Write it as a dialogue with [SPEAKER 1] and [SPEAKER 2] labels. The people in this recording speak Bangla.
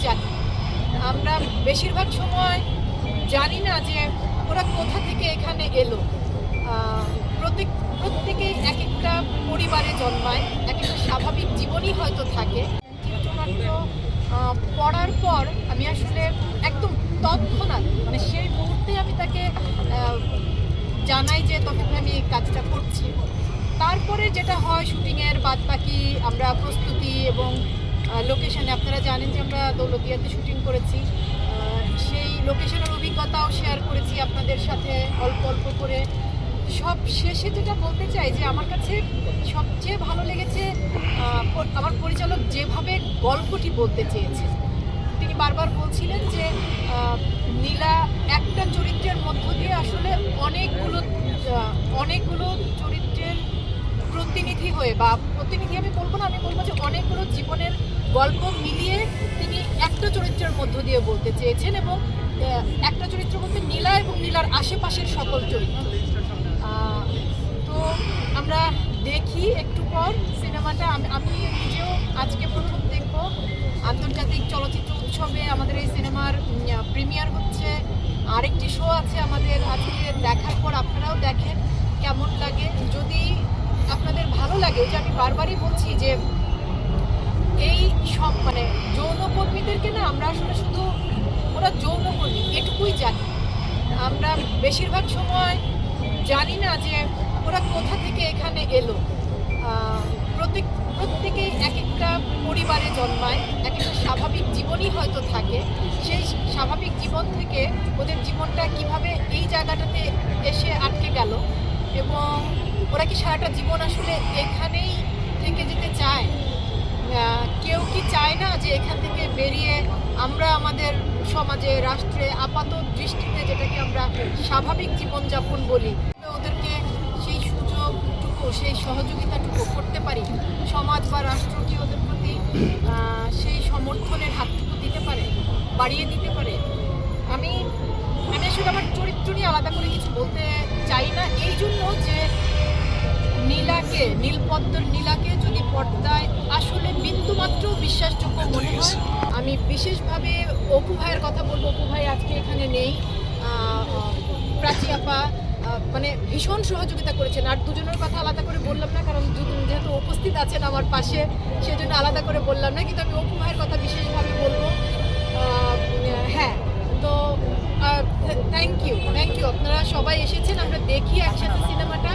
[SPEAKER 1] জানি। আমরা বেশিরভাগ সময় জানি না যে ওরা কোথা থেকে এখানে এলো। প্রত্যেকেই এক একটা পরিবারে জন্মায়, এক একটা স্বাভাবিক জীবনই হয়তো থাকে। চিত্রনাট্য পড়ার পর আমি আসলে একদম তৎক্ষণাৎ মানে সেই মুহূর্তে আমি তাকে জানাই যে তখন আমি এই কাজটা করছি। তারপরে যেটা হয় শুটিংয়ের বাদ বাকি আমরা প্রস্তুতি এবং লোকেশনে, আপনারা জানেন যে আমরা দৌলতদিয়াতে শুটিং করেছি, সেই লোকেশনের অভিজ্ঞতাও শেয়ার করেছি আপনাদের সাথে অল্প অল্প করে। সব শেষে যেটা বলতে চাই যে আমার কাছে সবচেয়ে ভালো লেগেছে আমার পরিচালক যেভাবে গল্পটি বলতে চেয়েছে। তিনি বারবার বলছিলেন যে নীলা একটা চরিত্রের মধ্য দিয়ে আসলে অনেকগুলো চরিত্রের প্রতিনিধি হয়ে, বা প্রতিনিধি আমি বলবো না, আমি বলবো যে অনেকগুলো জীবনের গল্প মিলিয়ে তিনি একটা চরিত্রের মধ্য দিয়ে বলতে চেয়েছেন। এবং একটা চরিত্র বলতে নীলা এবং নীলার আশেপাশের সকল চরিত্র। তো আমরা দেখি একটু পর সিনেমাটা। আমি নিজেও আজকে প্রথম দেখব। আন্তর্জাতিক চলচ্চিত্র উৎসবে আমাদের এই সিনেমার প্রিমিয়ার হচ্ছে, আরেকটি শো আছে আমাদের। আজকে দেখার পর আপনারাও দেখেন কেমন লাগে। যদি আপনাদের ভালো লাগে, যে আমি বারবারই বলছি যে এই সব মানে যৌনকর্মীদেরকে না আমরা আসলে শুধু ওরা যৌনকর্মী এটুকুই জানি। আমরা বেশিরভাগ সময় জানি না যে ওরা কোথা থেকে এখানে এলো। প্রত্যেকেই এক একটা পরিবারে জন্মায়, এক একটা স্বাভাবিক জীবনই হয়তো থাকে। সেই স্বাভাবিক জীবন থেকে ওদের জীবনটা কিভাবে এই জায়গাটাতে এসে আটকে গেল, এবং ওরা কি সারাটা জীবন আসলে এখানেই থেকে যেতে চায়? কেউ কি চায় না যে এখান থেকে বেরিয়ে আমরা আমাদের সমাজে, রাষ্ট্রে আপাত দৃষ্টিতে যেটাকে আমরা স্বাভাবিক জীবনযাপন বলি, ওদেরকে সেই সুযোগটুকু, সেই সহযোগিতাটুকু করতে পারি? সমাজ বা রাষ্ট্র কি ওদের প্রতি সেই সমর্থনের হাতটুকু দিতে পারে, বাড়িয়ে দিতে পারে? আমি আসলে আমার চরিত্র নিয়ে আলাদা করে কিছু বলতে চাই না, এই জন্য যে নীলপদ্মর নীলাকে যদি পর্দায় আসলে বিন্দুমাত্র বিশ্বাসযোগ্য মনে হয়, আমি বিশেষভাবে অপু ভাইয়ের কথা বলবো। অপু ভাই আজকে এখানে নেই, প্রাচী আপা মানে ভীষণ সহযোগিতা করেছেন। আর দুজনের কথা আলাদা করে বললাম না, কারণ দুজন যেহেতু উপস্থিত আছেন আমার পাশে, সেজন্য আলাদা করে বললাম না। কিন্তু আমি অপু ভাইয়ের কথা বিশেষভাবে বলবো। হ্যাঁ, তো থ্যাংক ইউ। আপনারা সবাই এসেছেন, আমরা দেখি একসাথে সিনেমাটা।